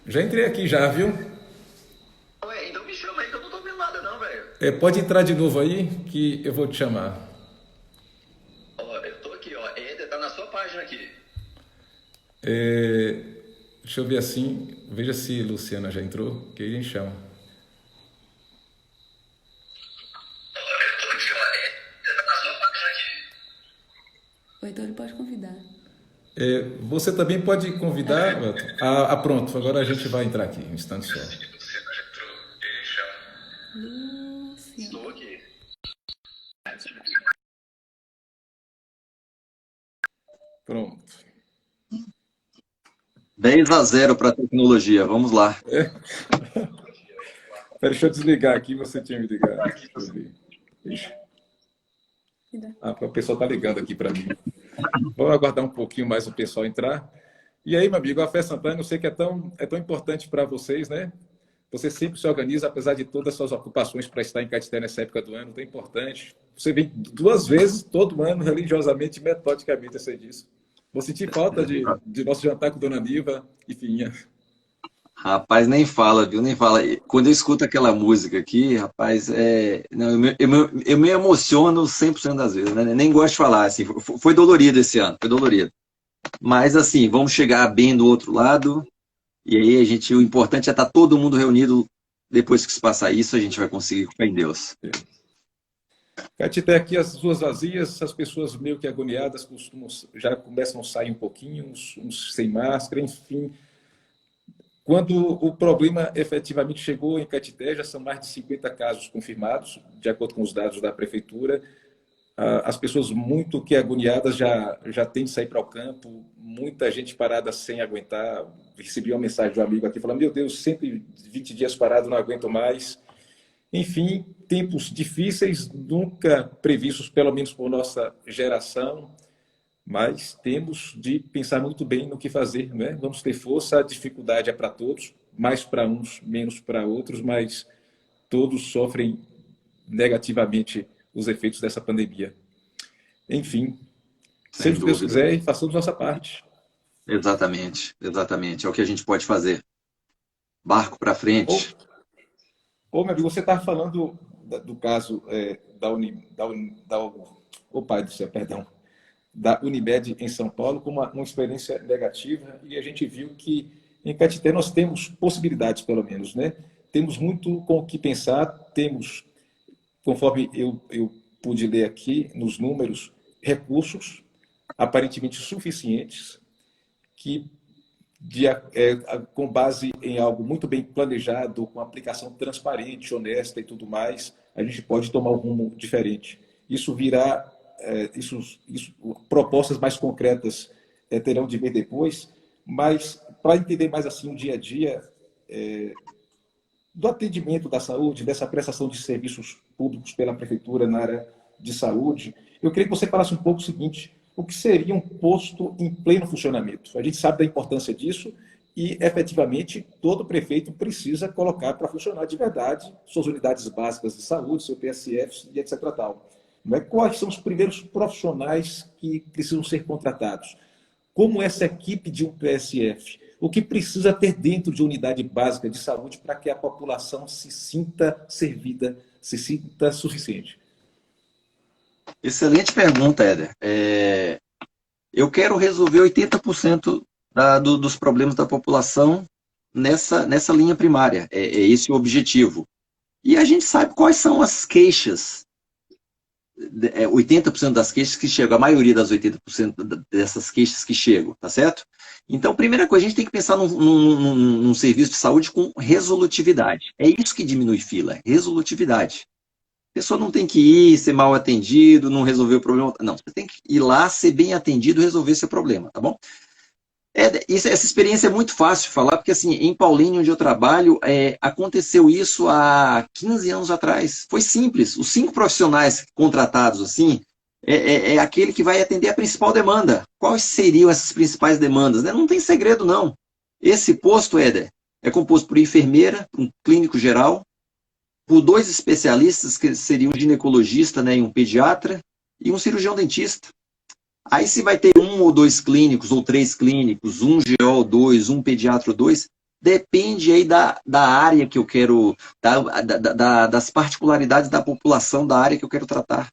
Já entrei aqui já, viu? Ué, então me chama aí que eu não tô vendo nada não, velho. Pode entrar de novo aí que eu vou te chamar. Ó, eu tô aqui, ó. Éder, tá na sua página aqui. É, deixa eu ver assim. Veja se Luciana já entrou, que aí a gente chama. Eu tô aqui, ó. Éder, tá na sua página aqui. Ou então ele pode convidar. Você também pode convidar, Elton. Pronto. Agora a gente vai entrar aqui, um instante só. Se você já entrou, ele chama. Luciano. Estou aqui. Pronto. 10-0 para a tecnologia. Vamos lá. Pera, deixa eu desligar aqui, você tinha me ligado. Deixa eu ver. Ixi. O pessoal está ligando aqui para mim. Vamos aguardar um pouquinho mais o pessoal entrar. E aí, meu amigo, a Festa Santana, eu sei que é tão importante para vocês, né? Você sempre se organiza, apesar de todas as suas ocupações para estar em Caetité nessa época do ano, tão importante. Você vem 2 vezes todo ano, religiosamente, metodicamente, eu sei disso. Vou sentir falta de nosso jantar com Dona Niva e Finha. Rapaz, nem fala, viu? Nem fala. Quando eu escuto aquela música aqui, rapaz, não, eu me emociono 100% das vezes, né? Nem gosto de falar, assim, foi dolorido esse ano, foi dolorido. Mas, assim, vamos chegar bem do outro lado, e aí o importante é estar todo mundo reunido. Depois que se passar isso, a gente vai conseguir com fé em Deus. Caetité, aqui as ruas vazias, as pessoas meio que agoniadas já começam a sair um pouquinho, uns sem máscara, enfim. Quando o problema efetivamente chegou em Caetité, já são mais de 50 casos confirmados, de acordo com os dados da prefeitura. As pessoas muito que agoniadas já têm de sair para o campo, muita gente parada sem aguentar. Recebi uma mensagem de um amigo aqui falando: meu Deus, 120 dias parado, não aguento mais. Enfim, tempos difíceis, nunca previstos, pelo menos por nossa geração, mas temos de pensar muito bem no que fazer, né? Vamos ter força, a dificuldade é para todos, mais para uns, menos para outros, mas todos sofrem negativamente os efeitos dessa pandemia. Enfim, seja Sem o que Deus dúvida. quiser e façamos nossa parte. Exatamente, exatamente. É o que a gente pode fazer. Barco para Ou, frente. meu amigo, você estava falando do caso oh, pai do céu, perdão, da Unimed em São Paulo como uma experiência negativa, e a gente viu que em Caetité nós temos possibilidades, pelo menos, né? Temos muito com o que pensar, temos, conforme eu pude ler aqui nos números, recursos aparentemente suficientes que com base em algo muito bem planejado, com aplicação transparente, honesta e tudo mais, a gente pode tomar um rumo diferente. Isso virá, propostas mais concretas terão de ver depois, mas para entender mais assim o dia a dia do atendimento da saúde, dessa prestação de serviços públicos pela prefeitura na área de saúde, eu queria que você falasse um pouco o seguinte: o que seria um posto em pleno funcionamento? A gente sabe da importância disso e, efetivamente, todo prefeito precisa colocar para funcionar de verdade suas unidades básicas de saúde, seu PSF e etc. Tal. Não é? Quais são os primeiros profissionais que precisam ser contratados? Como essa equipe de um PSF? O que precisa ter dentro de unidade básica de saúde para que a população se sinta servida, se sinta suficiente? Excelente pergunta, Éder. Eu quero resolver 80% dos problemas da população nessa linha primária. É esse o objetivo. E a gente sabe quais são as queixas, 80% das queixas que chegam, a maioria das 80% dessas queixas que chegam, tá certo? Então, primeira coisa, a gente tem que pensar num serviço de saúde com resolutividade. É isso que diminui fila, resolutividade. A pessoa não tem que ir, ser mal atendido, não resolver o problema. Não, você tem que ir lá, ser bem atendido e resolver seu problema, tá bom? Essa experiência é muito fácil de falar, porque assim, em Paulínia, onde eu trabalho, aconteceu isso há 15 anos atrás. Foi simples. Os 5 profissionais contratados, assim, é aquele que vai atender a principal demanda. Quais seriam essas principais demandas? Né? Não tem segredo, não. Esse posto, Éder, é composto por enfermeira, um clínico geral, por 2 especialistas, que seriam um ginecologista, né, e um pediatra, e um cirurgião dentista. Aí se vai ter 1 ou 2 clínicos, ou 3 clínicos, um GO 2, um pediatra 2, Depende aí da área que eu quero, das particularidades da população da área que eu quero tratar.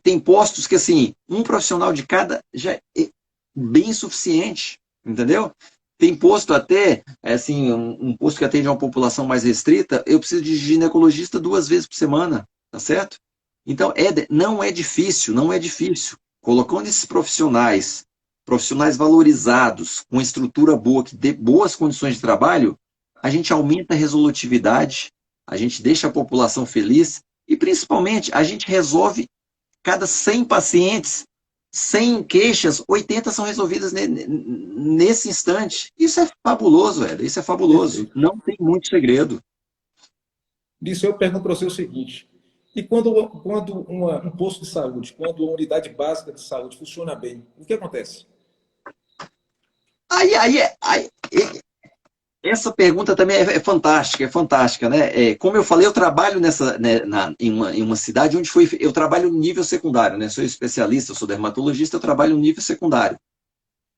Tem postos que, assim, um profissional de cada já é bem suficiente, entendeu? Tem posto até, assim, um posto que atende uma população mais restrita, eu preciso de ginecologista 2 vezes por semana, tá certo? Então, não é difícil, não é difícil. Colocando esses profissionais valorizados, com estrutura boa, que dê boas condições de trabalho, a gente aumenta a resolutividade, a gente deixa a população feliz e, principalmente, a gente resolve cada 100 pacientes, 100 queixas, 80 são resolvidas nesse instante. Isso é fabuloso, velho. Isso é fabuloso. Perfeito. Não tem muito segredo. Disso eu pergunto para você o seguinte: e quando um posto de saúde, quando uma unidade básica de saúde funciona bem, o que acontece? Essa pergunta também é fantástica, né? Como eu falei, eu trabalho em uma cidade onde eu trabalho no nível secundário, né? Sou especialista, sou dermatologista, eu trabalho no nível secundário.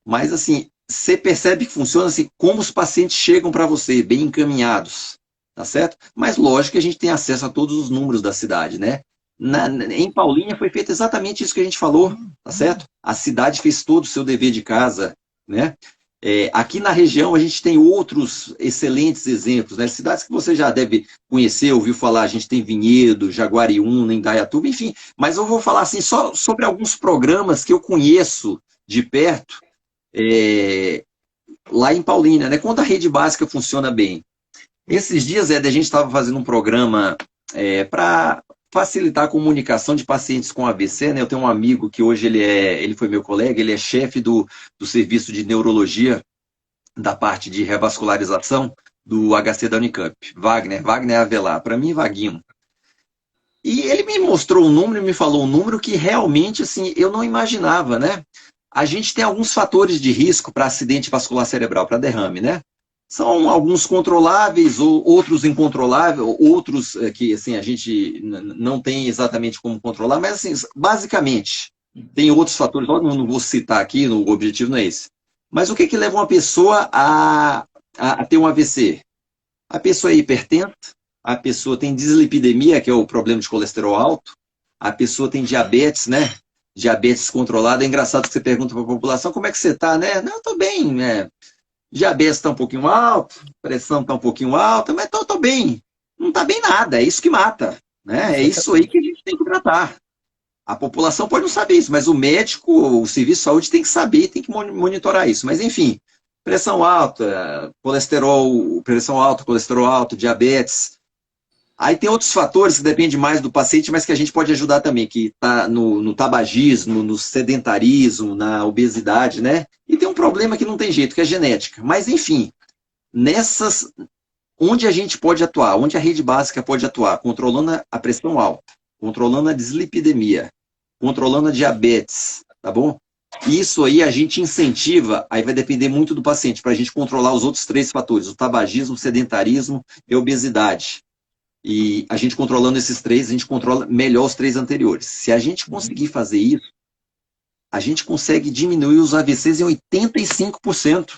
Mas, assim, você percebe que funciona assim, como os pacientes chegam para você, bem encaminhados, tá certo? Mas, lógico que a gente tem acesso a todos os números da cidade, né? Em Paulínia foi feito exatamente isso que a gente falou, tá certo? A cidade fez todo o seu dever de casa, né? Aqui na região a gente tem outros excelentes exemplos, né? Cidades que você já deve conhecer, ouviu falar, a gente tem Vinhedo, Jaguariúna, Indaiatuba, enfim. Mas eu vou falar assim, só sobre alguns programas que eu conheço de perto, lá em Paulínia, né? Quando a rede básica funciona bem. Esses dias, a gente estava fazendo um programa para facilitar a comunicação de pacientes com AVC, né? Eu tenho um amigo que hoje ele foi meu colega, ele é chefe do serviço de neurologia da parte de revascularização do HC da Unicamp, Wagner Avelar, para mim, Vaguinho. E ele me mostrou um número, me falou um número que realmente, assim, eu não imaginava, né? A gente tem alguns fatores de risco para acidente vascular cerebral, para derrame, né? São alguns controláveis, ou outros incontroláveis, outros que assim, a gente não tem exatamente como controlar, mas assim, basicamente, tem outros fatores, não vou citar aqui, o objetivo não é esse. Mas o que leva uma pessoa a ter um AVC? A pessoa é hipertensa, a pessoa tem dislipidemia, que é o problema de colesterol alto, a pessoa tem diabetes, né? Diabetes controlado. É engraçado que você pergunta para a população, como é que você está, né? Não, eu estou bem, né? Diabetes está um pouquinho alto, pressão está um pouquinho alta, mas estou bem. Não está bem nada, é isso que mata, né? É isso aí que a gente tem que tratar. A população pode não saber isso, mas o médico, o serviço de saúde tem que saber, tem que monitorar isso. Mas, enfim, pressão alta, pressão alta, colesterol alto, diabetes. Aí tem outros fatores que dependem mais do paciente, mas que a gente pode ajudar também, que está no tabagismo, no sedentarismo, na obesidade, né? E tem um problema que não tem jeito, que é genética. Mas, enfim, onde a gente pode atuar, onde a rede básica pode atuar, controlando a pressão alta, controlando a dislipidemia, controlando a diabetes, tá bom? Isso aí a gente incentiva, aí vai depender muito do paciente, para a gente controlar os outros 3 fatores, o tabagismo, o sedentarismo e a obesidade. E a gente controlando esses 3, a gente controla melhor os 3 anteriores. Se a gente conseguir fazer isso, a gente consegue diminuir os AVCs em 85%.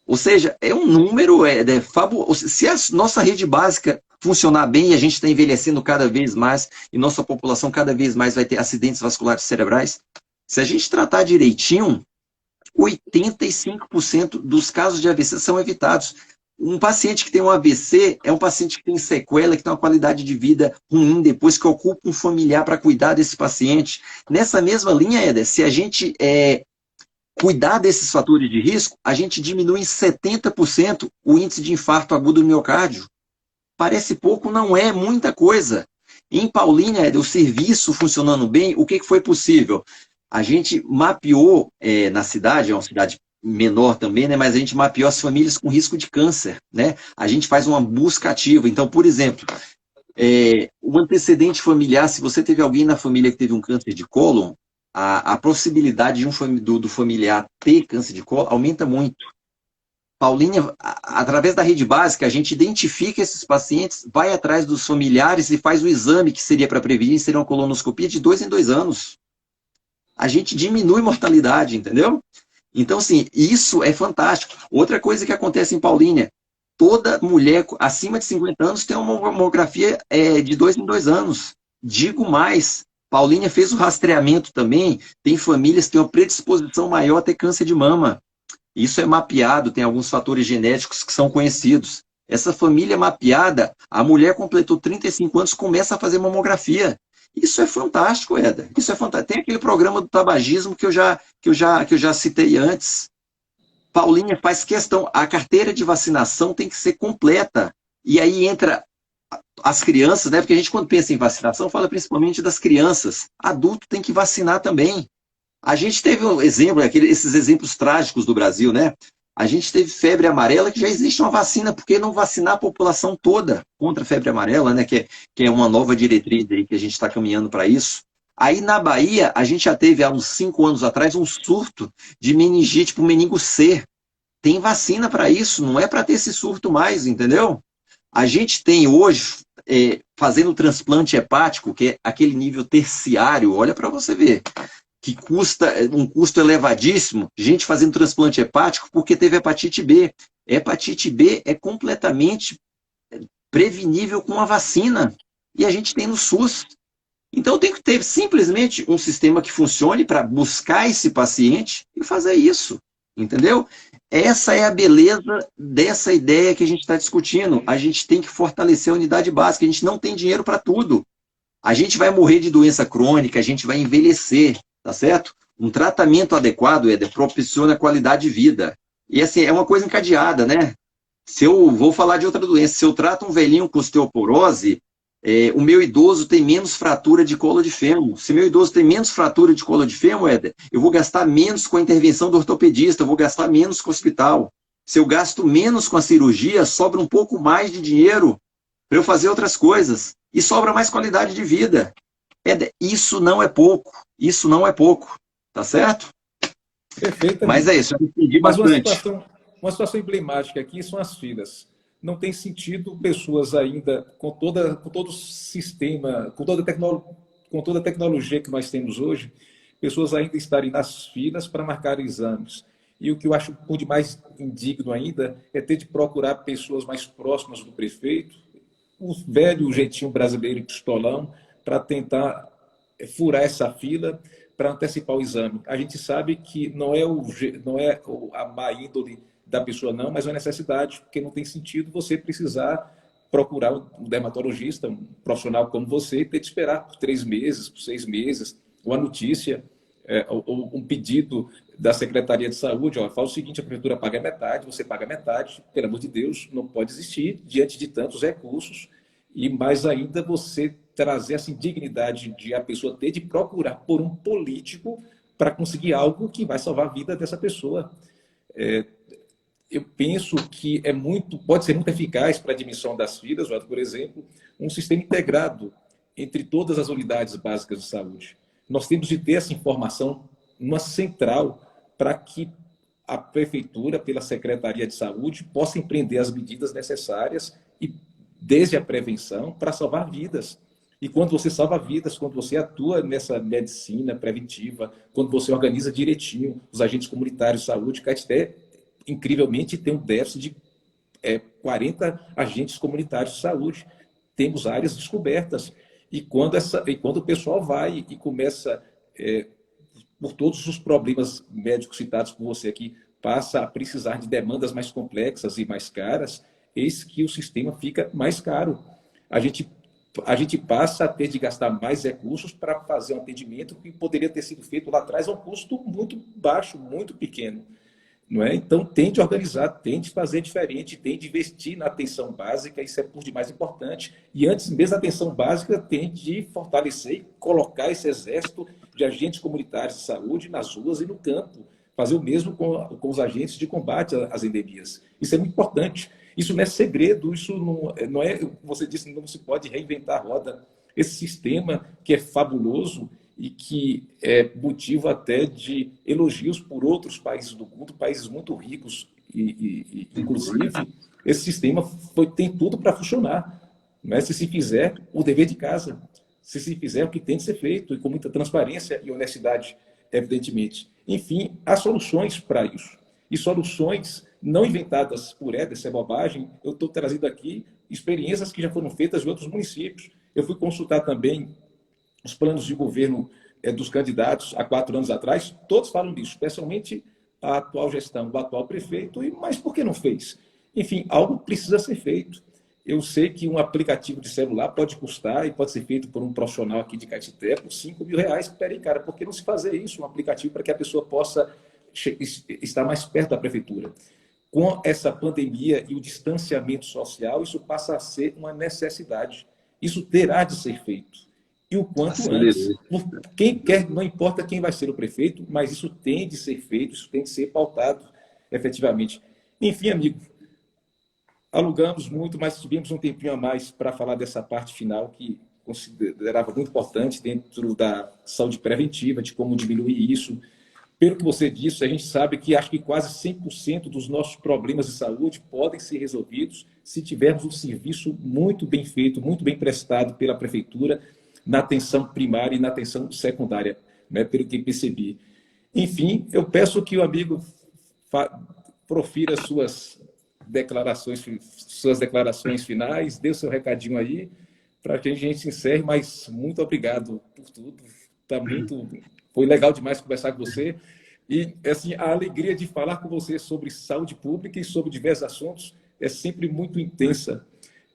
Ou seja, é um número fabuloso. Se a nossa rede básica funcionar bem e a gente está envelhecendo cada vez mais e nossa população cada vez mais vai ter acidentes vasculares cerebrais, se a gente tratar direitinho, 85% dos casos de AVC são evitados. Um paciente que tem um AVC é um paciente que tem sequela, que tem uma qualidade de vida ruim depois, que ocupa um familiar para cuidar desse paciente. Nessa mesma linha, Éder, se a gente cuidar desses fatores de risco, a gente diminui em 70% o índice de infarto agudo do miocárdio. Parece pouco, não é muita coisa. Em Paulínia, Éder, o serviço funcionando bem, o que foi possível? A gente mapeou na cidade, é uma cidade menor também, né? Mas a gente mapeou as famílias com risco de câncer, né? A gente faz uma busca ativa. Então, por exemplo, o antecedente familiar, se você teve alguém na família que teve um câncer de cólon, a possibilidade do familiar ter câncer de cólon aumenta muito. Paulínia, através da rede básica, a gente identifica esses pacientes, vai atrás dos familiares e faz o exame que seria para prevenir, seria uma colonoscopia de 2 em 2 anos. A gente diminui mortalidade, entendeu? Então, assim, isso é fantástico. Outra coisa que acontece em Paulínia, toda mulher acima de 50 anos tem uma mamografia de 2 em 2 anos. Digo mais, Paulínia fez o rastreamento também, tem famílias que têm uma predisposição maior a ter câncer de mama. Isso é mapeado, tem alguns fatores genéticos que são conhecidos. Essa família mapeada, a mulher completou 35 anos, começa a fazer mamografia. Isso é fantástico, Éder. Isso é fantástico. Tem aquele programa do tabagismo que eu já citei antes. Paulinha faz questão, a carteira de vacinação tem que ser completa. E aí entra as crianças, né? Porque a gente, quando pensa em vacinação, fala principalmente das crianças. Adulto tem que vacinar também. A gente teve um exemplo, esses exemplos trágicos do Brasil, né? A gente teve febre amarela, que já existe uma vacina, por que não vacinar a população toda contra a febre amarela, né? Que é uma nova diretriz aí que a gente está caminhando para isso. Aí na Bahia, a gente já teve há uns 5 anos atrás um surto de meningite por meningo C. Tem vacina para isso, não é para ter esse surto mais, entendeu? A gente tem hoje, fazendo transplante hepático, que é aquele nível terciário, olha para você ver, que custa um custo elevadíssimo, gente fazendo transplante hepático porque teve hepatite B. Hepatite B é completamente prevenível com a vacina, e a gente tem no SUS. Então tem que ter simplesmente um sistema que funcione para buscar esse paciente e fazer isso, entendeu? Essa é a beleza dessa ideia que a gente está discutindo. A gente tem que fortalecer a unidade básica, a gente não tem dinheiro para tudo. A gente vai morrer de doença crônica, a gente vai envelhecer, tá certo? Um tratamento adequado, Éder, proporciona qualidade de vida. E assim, é uma coisa encadeada, né? Se eu vou falar de outra doença, se eu trato um velhinho com osteoporose, o meu idoso tem menos fratura de colo de fêmur. Se meu idoso tem menos fratura de colo de fêmur, Éder, eu vou gastar menos com a intervenção do ortopedista, eu vou gastar menos com o hospital. Se eu gasto menos com a cirurgia, sobra um pouco mais de dinheiro para eu fazer outras coisas. E sobra mais qualidade de vida. Éder, isso não é pouco. Isso não é pouco. Tá certo? Perfeito. Mas é isso, eu entendi bastante. Uma situação emblemática aqui são as filas. Não tem sentido pessoas ainda, com todo o sistema, com toda a tecnologia que nós temos hoje, pessoas ainda estarem nas filas para marcar exames. E o que eu acho por demais indigno ainda é ter de procurar pessoas mais próximas do prefeito, o velho jeitinho brasileiro pistolão, para tentar furar essa fila para antecipar o exame. A gente sabe que não é a má índole da pessoa não, mas é uma necessidade, porque não tem sentido você precisar procurar um dermatologista, um profissional como você, e ter de esperar por 3 meses, por 6 meses, uma notícia, ou um pedido da Secretaria de Saúde, fala o seguinte, a prefeitura paga metade, você paga metade, pelo amor de Deus, não pode existir diante de tantos recursos, e mais ainda você trazer essa indignidade de a pessoa ter de procurar por um político para conseguir algo que vai salvar a vida dessa pessoa. Eu penso que pode ser muito eficaz para a admissão das filas, por exemplo, um sistema integrado entre todas as unidades básicas de saúde. Nós temos de ter essa informação numa central para que a prefeitura, pela Secretaria de Saúde, possa empreender as medidas necessárias e desde a prevenção para salvar vidas. E quando você salva vidas, quando você atua nessa medicina preventiva, quando você organiza direitinho os agentes comunitários de saúde, Caeté, incrivelmente, tem um déficit de 40 agentes comunitários de saúde. Temos áreas descobertas. E quando o pessoal vai e começa, por todos os problemas médicos citados por você aqui, passa a precisar de demandas mais complexas e mais caras, eis que o sistema fica mais caro. A gente passa a ter de gastar mais recursos para fazer um atendimento que poderia ter sido feito lá atrás a um custo muito baixo, muito pequeno. Não é? Então, tem de organizar, tem de fazer diferente, tem de investir na atenção básica, isso é por demais importante. E antes mesmo da atenção básica, tem de fortalecer e colocar esse exército de agentes comunitários de saúde nas ruas e no campo. Fazer o mesmo com os agentes de combate às endemias. Isso é muito importante. Isso não é segredo, isso não é, você disse, não se pode reinventar a roda. Esse sistema que é fabuloso e que é motivo até de elogios por outros países do mundo, países muito ricos, e inclusive, esse sistema tem tudo para funcionar. Mas se fizer o dever de casa, se fizer o que tem de ser feito, e com muita transparência e honestidade, evidentemente. Enfim, há soluções para isso. E soluções não inventadas por Éder, isso é bobagem. Eu estou trazendo aqui experiências que já foram feitas em outros municípios. Eu fui consultar também os planos de governo dos candidatos há 4 anos atrás, todos falam disso, especialmente a atual gestão, o atual prefeito, mas por que não fez? Enfim, algo precisa ser feito. Eu sei que um aplicativo de celular pode custar e pode ser feito por um profissional aqui de Caetité por R$ 5.000. Peraí, cara, por que não se fazer isso? Um aplicativo para que a pessoa possa estar mais perto da prefeitura. Com essa pandemia e o distanciamento social, isso passa a ser uma necessidade. Isso terá de ser feito. E o quanto antes. Quem quer, não importa quem vai ser o prefeito, mas isso tem de ser feito, isso tem de ser pautado efetivamente. Enfim, amigo, alugamos muito, mas tivemos um tempinho a mais para falar dessa parte final que considerava muito importante dentro da saúde preventiva, de como diminuir isso. Pelo que você disse, a gente sabe que acho que quase 100% dos nossos problemas de saúde podem ser resolvidos se tivermos um serviço muito bem feito, muito bem prestado pela prefeitura na atenção primária e na atenção secundária, né, pelo que percebi. Enfim, eu peço que o amigo profira suas declarações finais, dê o seu recadinho aí, para que a gente encerre, mas muito obrigado por tudo. Foi legal demais conversar com você. E assim, a alegria de falar com você sobre saúde pública e sobre diversos assuntos é sempre muito intensa.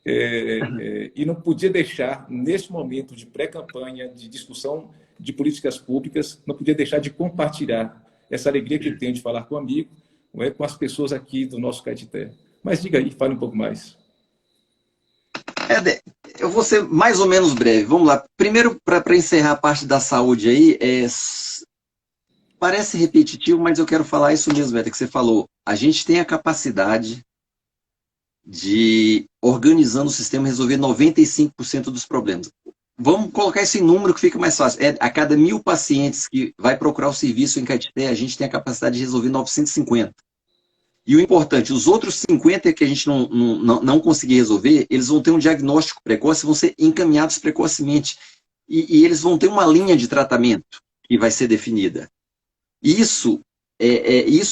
E não podia deixar, neste momento de pré-campanha, de discussão de políticas públicas, não podia deixar de compartilhar essa alegria que eu tenho de falar com o amigo, com as pessoas aqui do nosso Caetité. Mas diga aí, fale um pouco mais. Éder, eu vou ser mais ou menos breve. Vamos lá. Primeiro, para encerrar a parte da saúde aí, parece repetitivo, mas eu quero falar isso mesmo, Éder, que você falou. A gente tem a capacidade de, organizando o sistema, resolver 95% dos problemas. Vamos colocar isso em número que fica mais fácil. A cada 1.000 pacientes que vai procurar o serviço em Caetité, a gente tem a capacidade de resolver 950. E o importante, os outros 50 que a gente não conseguir resolver, eles vão ter um diagnóstico precoce, vão ser encaminhados precocemente. E eles vão ter uma linha de tratamento que vai ser definida. Isso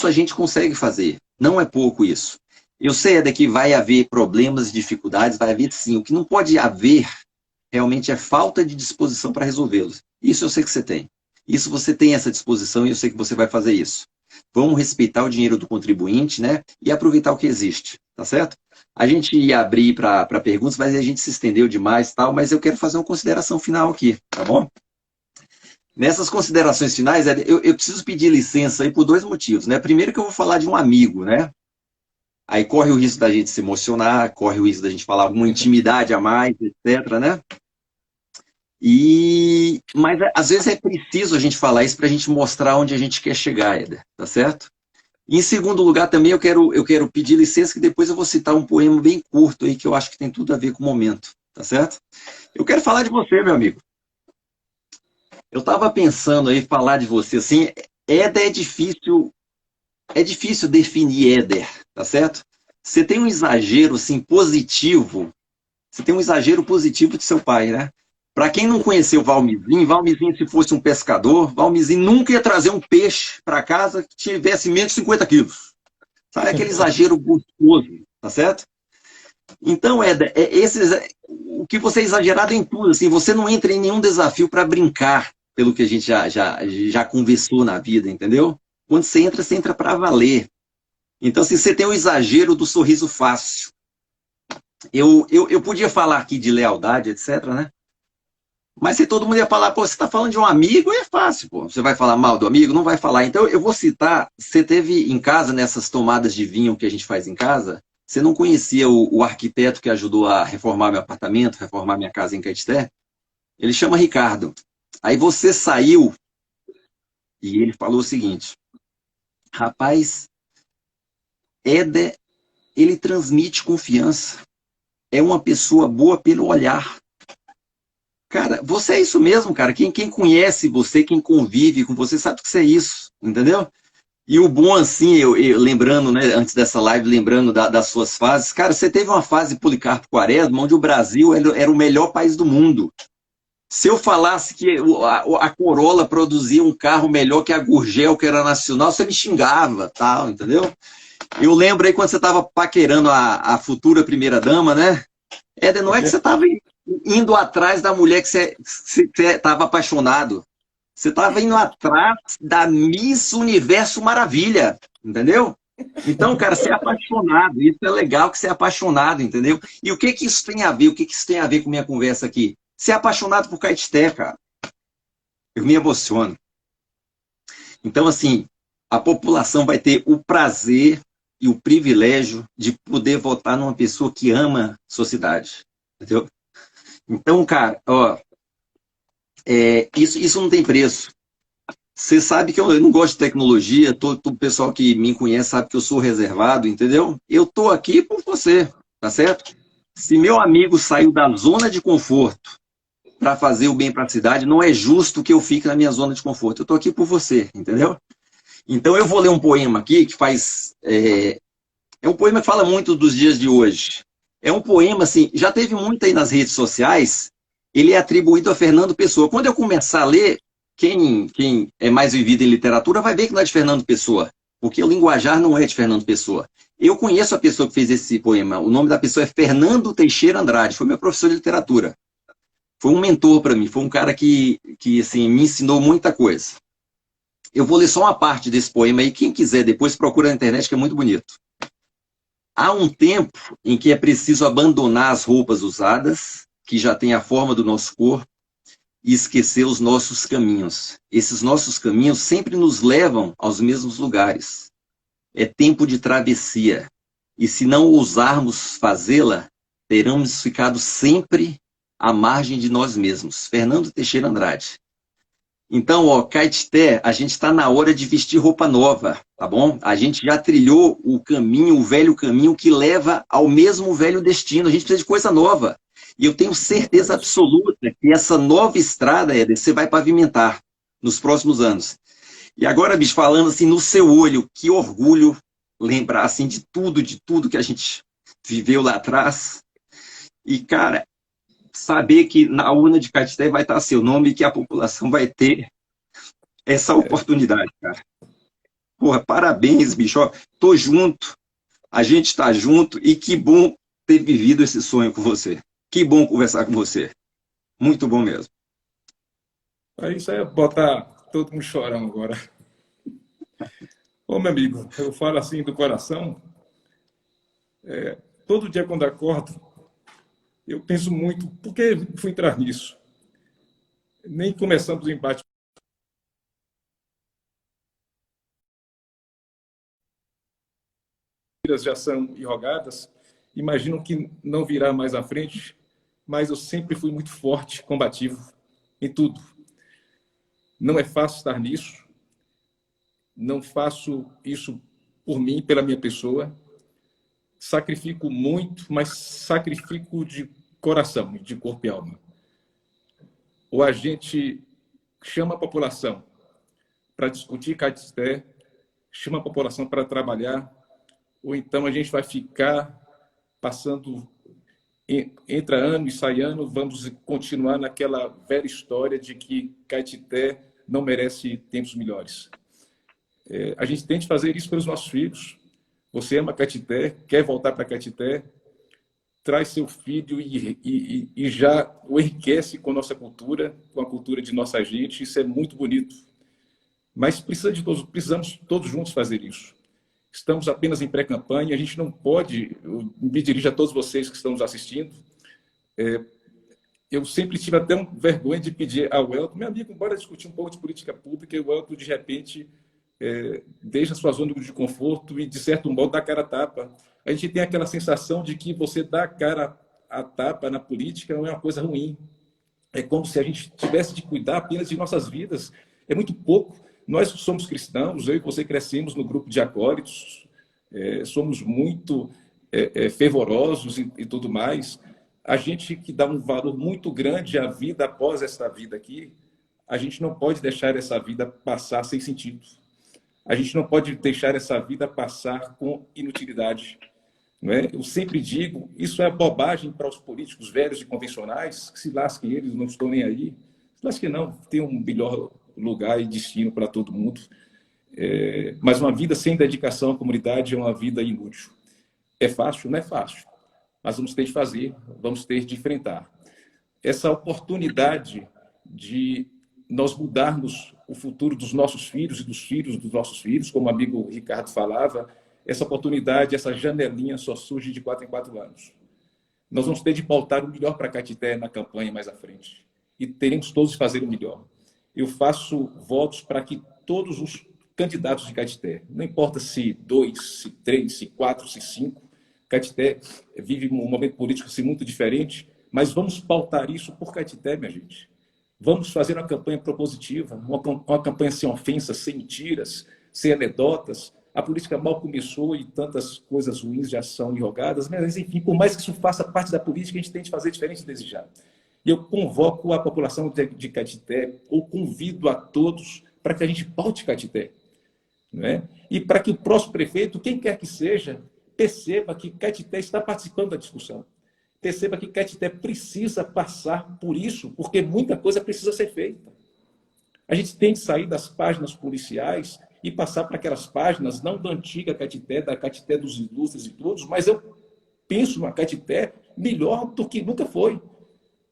a gente consegue fazer. Não é pouco isso. Eu sei, Éder, que vai haver problemas, dificuldades, vai haver sim. O que não pode haver realmente é falta de disposição para resolvê-los. Isso eu sei que você tem. Isso você tem essa disposição e eu sei que você vai fazer isso. Vamos respeitar o dinheiro do contribuinte, né? E aproveitar o que existe, tá certo? A gente ia abrir para perguntas, mas a gente se estendeu demais, tal, mas eu quero fazer uma consideração final aqui, tá bom? Nessas considerações finais, eu preciso pedir licença aí por 2 motivos, né? Primeiro que eu vou falar de um amigo, né? Aí corre o risco da gente se emocionar, corre o risco da gente falar alguma intimidade a mais, etc, né? Mas às vezes é preciso a gente falar isso para a gente mostrar onde a gente quer chegar, Éder, tá certo? E, em segundo lugar, também eu quero pedir licença, que depois eu vou citar um poema bem curto aí, que eu acho que tem tudo a ver com o momento, tá certo? Eu quero falar de você, meu amigo. Eu estava pensando aí, falar de você, assim, Éder é difícil definir Éder, tá certo? Você tem um exagero, assim, positivo, você tem um exagero positivo de seu pai, né? Para quem não conheceu Valmizinho, se fosse um pescador, Valmizinho nunca ia trazer um peixe para casa que tivesse menos de 50 quilos. Sabe aquele exagero gostoso, tá certo? Então, Éder, o que você é exagerado em tudo, assim, você não entra em nenhum desafio para brincar, pelo que a gente já conversou na vida, entendeu? Quando você entra para valer. Então, assim, você tem o exagero do sorriso fácil. Eu podia falar aqui de lealdade, etc, né? Mas se todo mundo ia falar, pô, você está falando de um amigo, é fácil, pô. Você vai falar mal do amigo? Não vai falar. Então, eu vou citar, você teve em casa, nessas tomadas de vinho que a gente faz em casa, você não conhecia o arquiteto que ajudou a reformar meu apartamento, reformar minha casa em Caetité? Ele chama Ricardo. Aí você saiu e ele falou o seguinte, rapaz, Éder, ele transmite confiança. É uma pessoa boa pelo olhar. Cara, você é isso mesmo, cara. Quem conhece você, quem convive com você, sabe que você é isso, entendeu? E o bom, assim, eu lembrando, né, antes dessa live, lembrando das suas fases, cara, você teve uma fase Policarpo Quaresma, onde o Brasil era o melhor país do mundo. Se eu falasse que a Corolla produzia um carro melhor que a Gurgel, que era nacional, você me xingava, tal, entendeu? Eu lembro aí quando você estava paquerando a futura primeira-dama, né? Éder, não é que você estava indo atrás da mulher que você estava apaixonado. Você estava indo atrás da Miss Universo Maravilha, entendeu? Então, cara, ser apaixonado, isso é legal que ser apaixonado, entendeu? E o que que isso tem a ver? O que que isso tem a ver com minha conversa aqui? Ser apaixonado por Caetité, cara. Eu me emociono. Então, assim, a população vai ter o prazer e o privilégio de poder votar numa pessoa que ama sua cidade, entendeu? Então, cara, ó, isso não tem preço. Você sabe que eu não gosto de tecnologia, todo o pessoal que me conhece sabe que eu sou reservado, entendeu? Eu tô aqui por você, tá certo? Se meu amigo saiu da zona de conforto para fazer o bem para a cidade, não é justo que eu fique na minha zona de conforto. Eu tô aqui por você, entendeu? Então eu vou ler um poema aqui que faz... É um poema que fala muito dos dias de hoje. É um poema, assim, já teve muito aí nas redes sociais, ele é atribuído a Fernando Pessoa. Quando eu começar a ler, quem é mais vivido em literatura vai ver que não é de Fernando Pessoa, porque o linguajar não é de Fernando Pessoa. Eu conheço a pessoa que fez esse poema, o nome da pessoa é Fernando Teixeira Andrade, foi meu professor de literatura. Foi um mentor para mim, foi um cara que assim, me ensinou muita coisa. Eu vou ler só uma parte desse poema aí, quem quiser depois procura na internet que é muito bonito. Há um tempo em que é preciso abandonar as roupas usadas, que já têm a forma do nosso corpo, e esquecer os nossos caminhos. Esses nossos caminhos sempre nos levam aos mesmos lugares. É tempo de travessia. E se não ousarmos fazê-la, teremos ficado sempre à margem de nós mesmos. Fernando Teixeira Andrade. Então, ó, Caetité, a gente está na hora de vestir roupa nova, tá bom? A gente já trilhou o caminho, o velho caminho que leva ao mesmo velho destino. A gente precisa de coisa nova. E eu tenho certeza absoluta que essa nova estrada, Éder, você vai pavimentar nos próximos anos. E agora, bicho, falando assim no seu olho, que orgulho lembrar assim de tudo que a gente viveu lá atrás. E, cara, saber que na urna de Caetité vai estar seu nome e que a população vai ter essa oportunidade, cara. Porra, parabéns, bicho. Ó, tô junto, a gente tá junto e que bom ter vivido esse sonho com você. Que bom conversar com você. Muito bom mesmo. Isso é botar todo mundo chorando agora. Ô, meu amigo, eu falo assim do coração. Todo dia quando acordo, eu penso muito, por que fui entrar nisso? Nem começamos o embate já são irrogadas, imagino que não virá mais à frente, mas eu sempre fui muito forte, combativo em tudo. Não é fácil estar nisso, não faço isso por mim, pela minha pessoa, sacrifico muito, mas sacrifico de coração, de corpo e alma. Ou a gente chama a população para discutir Caetité, chama a população para trabalhar, ou então a gente vai ficar passando, entra ano e sai ano, vamos continuar naquela velha história de que Caetité não merece tempos melhores. A gente tente fazer isso pelos nossos filhos. Você ama Caetité, quer voltar para Caetité, traz seu filho e já o enriquece com a nossa cultura, com a cultura de nossa gente. Isso é muito bonito. Mas precisamos todos juntos fazer isso. Estamos apenas em pré-campanha, a gente não pode, eu me dirijo a todos vocês que estão nos assistindo, eu sempre tive até vergonha de pedir ao Elton, meu amigo, bora discutir um pouco de política pública, e o Elton, de repente, deixa a sua zona de conforto e, de certo modo, dá cara a tapa. A gente tem aquela sensação de que você dá cara a tapa na política não é uma coisa ruim. É como se a gente tivesse de cuidar apenas de nossas vidas. É muito pouco. Nós somos cristãos, eu e você crescemos no grupo de acólitos, somos muito fervorosos e tudo mais. A gente que dá um valor muito grande à vida após esta vida aqui, a gente não pode deixar essa vida passar sem sentido. A gente não pode deixar essa vida passar com inutilidade. Não é? Eu sempre digo, isso é bobagem para os políticos velhos e convencionais, que se lasquem eles, não estão nem aí. Se lasquem não, tem um melhor lugar e destino para todo mundo. Mas uma vida sem dedicação à comunidade é uma vida inútil. É fácil? Não é fácil. Mas vamos ter de fazer, vamos ter de enfrentar. Essa oportunidade de nós mudarmos o futuro dos nossos filhos e dos filhos dos nossos filhos, como o amigo Ricardo falava, essa oportunidade, essa janelinha só surge de 4 em 4 anos. Nós vamos ter de pautar o melhor para Caetité na campanha mais à frente. E teremos todos de fazer o melhor. Eu faço votos para que todos os candidatos de Caetité, não importa se 2, se 3, se 4, se 5, Caetité vive um momento político assim, muito diferente, mas vamos pautar isso por Caetité, minha gente. Vamos fazer uma campanha propositiva, uma campanha sem ofensas, sem mentiras, sem anedotas. A política mal começou e tantas coisas ruins já são jogadas, mas, enfim, por mais que isso faça parte da política, a gente tem de fazer diferente de desejar. E eu convoco a população de Caetité, ou convido a todos para que a gente paute Caetité. Né? E para que o próximo prefeito, quem quer que seja, perceba que Caetité está participando da discussão. Perceba que Caetité precisa passar por isso, porque muita coisa precisa ser feita. A gente tem que sair das páginas policiais e passar para aquelas páginas, não da antiga Caetité, da Caetité dos ilustres e todos, mas eu penso numa Caetité melhor do que nunca foi.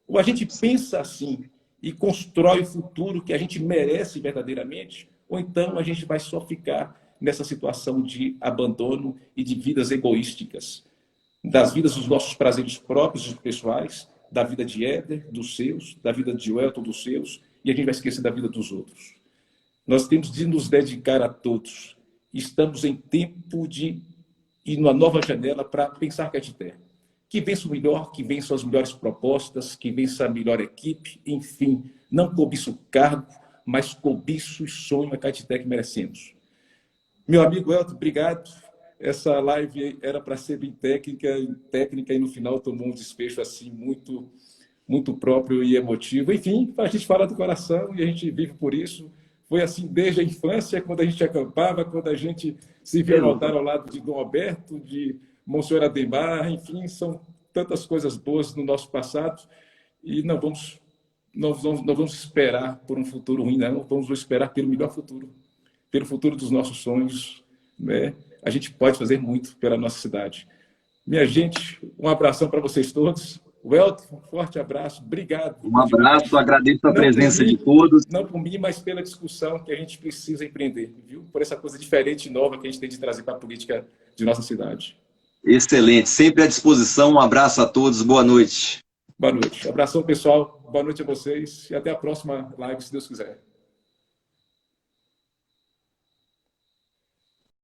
Ou a gente pensa assim e constrói o futuro que a gente merece verdadeiramente, ou então a gente vai só ficar nessa situação de abandono e de vidas egoísticas, das vidas dos nossos prazeres próprios e pessoais, da vida de Éder, dos seus, da vida de Welton, dos seus, e a gente vai esquecer da vida dos outros. Nós temos de nos dedicar a todos. Estamos em tempo de ir numa nova janela para pensar Caetité. Que vença o melhor, que vença as melhores propostas, que vença a melhor equipe, enfim, não cobiço cargo, mas cobiço e sonho a Caetité que merecemos. Meu amigo Welton, obrigado. Essa live era para ser bem técnica e no final tomou um desfecho assim muito próprio e emotivo. Enfim, a gente fala do coração e a gente vive por isso. Foi assim desde a infância, quando a gente acampava, quando a gente se via no altar ao lado de Dom Alberto, de Monsenhor Ademar, enfim, são tantas coisas boas no nosso passado e não vamos esperar por um futuro ruim, não. Vamos esperar pelo melhor futuro, pelo futuro dos nossos sonhos, né? A gente pode fazer muito pela nossa cidade. Minha gente, um abração para vocês todos. Welton, um forte abraço. Obrigado. Um abraço, agradeço a presença de todos. Não por mim, mas pela discussão que a gente precisa empreender, viu? Por essa coisa diferente e nova que a gente tem de trazer para a política de nossa cidade. Excelente, sempre à disposição. Um abraço a todos, boa noite. Boa noite. Abração, pessoal. Boa noite a vocês e até a próxima live, se Deus quiser.